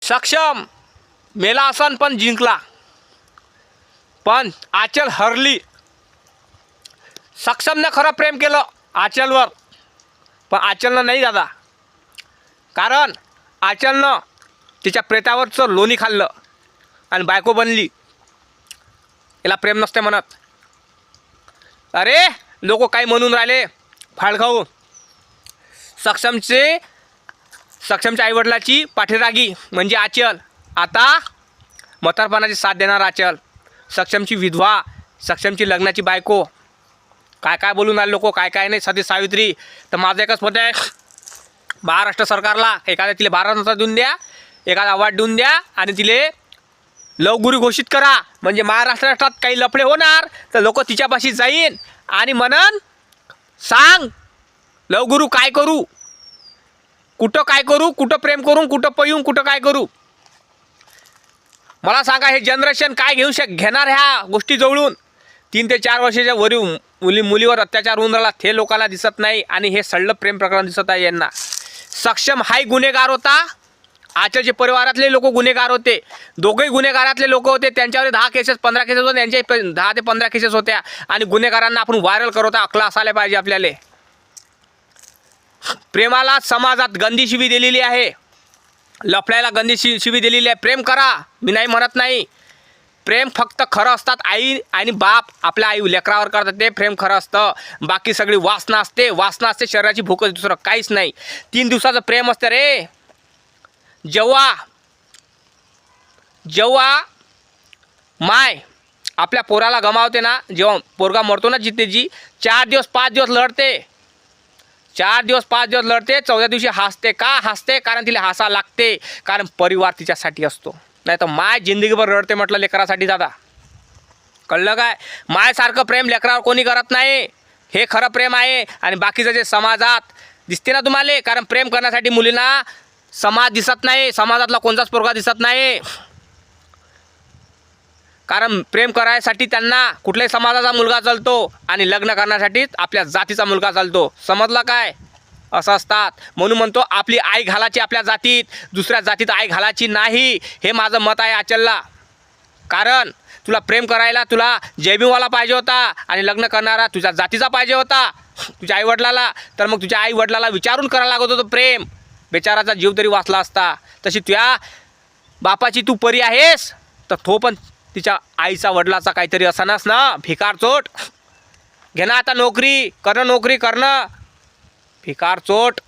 सक्षम मेला असन पण जिंकला, पण आचल हरली. सक्षमनं खरं प्रेम केलं आचलवर, पण आचलनं नाही दादा. कारण आचलनं तिच्या प्रेतावरचं लोणी खाल्लं आणि बायको बनली. याला प्रेम नसते म्हणत. अरे लोक काही म्हणून राहिले फाळखाऊ. सक्षमच्या आईवडिलाची पाठीरागी म्हणजे आचल. आता म्हातारपणाची साथ देणार आचल. सक्षमची विधवा, सक्षमची लग्नाची बायको. काय काय बोलून राहिले लोक, काय काय नाही. सती सावित्री. तर माझं एकच मत आहे, महाराष्ट्र सरकारला एखाद्या तिला भारतरत्न देऊन द्या, एखादा अवॉर्ड देऊन द्या आणि तिले लवगुरू घोषित करा. म्हणजे महाराष्ट्रात काही लफडे होणार तर लोक तिच्यापाशी जाईन आणि म्हणन सांग लवगुरू काय करू, कुठं काय करू, कुठं प्रेम करू, कुठं पळून, कुठं काय करू. मला सांगा हे जनरेशन काय घेणार ह्या गोष्टी जवळून. 3 ते 4 वर्षाच्या वरील मुलीवर अत्याचार होऊन राहिला ते लोकांना दिसत नाही आणि हे सडलं प्रेम प्रकरण दिसत आहे यांना. सक्षम हाही गुन्हेगार होता, आचलचे परिवारातले लोक गुन्हेगार होते. दोघेही गुन्हेगारातले लोक होते. त्यांच्यावर 10 केसेस 15 केसेस होते, त्यांचे 10 ते 15 केसेस होत्या. आणि गुन्हेगारांना आपण व्हायरल करवता अकला असायला पाहिजे आपल्याला. प्रेमाला समाजात गंदी शिवी दिलेली आहे, लफड्याला गंदी शिवी दिलेली आहे. प्रेम करा, मी नाही म्हणत नाही. प्रेम फक्त खरं असतात. आई आणि बाप आपल्या आई लेकरावर करतात ते प्रेम खरं असतं. बाकी सगळी वासना असते, वासना असते शरीराची भूक, दुसरं काहीच नाही. 3 दिवसाचं प्रेम असतं रे. जेव्हा माय आपल्या पोराला गमावते ना, जेव्हा पोरगा मरतो ना जितेजी, 4 दिवस 5 दिवस लढते. 4 दिवस 5 दिवस लढते. 4थ्या दिवशी हसते. का हसते? कारण तिला हसा लागते, कारण परिवार तिच्यासाठी असतो. नाही तर माय जिंदगीभर रडते म्हटलं लेकरासाठी दादा. कळलं काय? मायसारखं प्रेम लेकरावर कोणी करत नाही. हे खरं प्रेम आहे. आणि बाकीचं जे समाजात दिसते ना तुम्हाला, कारण प्रेम करण्यासाठी मुलींना समाज दिसत नाही, समाजातला कोणताच पोरगा दिसत नाही. कारण प्रेम करायसाठी त्यांना कुठल्याही समाजाचा मुलगा चालतो आणि लग्न करण्यासाठी आपल्या जातीचा मुलगा चालतो. समजलं काय? असं असतात. म्हणून म्हणतो आपली आई घालायची आपल्या जातीत, दुसऱ्या जातीत आई घालायची नाही. हे माझं मत आहे आचलला. कारण तुला प्रेम करायला तुला जयभीमवाला पाहिजे होता आणि लग्न करणारा तुझ्या जातीचा पाहिजे होता, तुझ्या आईवडिलाला. तर मग तुझ्या आईवडिलाला विचारून करायला लागत होतं प्रेम. बेचाराचा जीव तरी वाचला असता. तशी तुझ्या बापाची तू परी आहेस, तर तो पण तिच्या आईचा वडिलाचा काहीतरी असणारच ना. भिकार चोट घेणं आता, नोकरी करणं, भिकार चोट.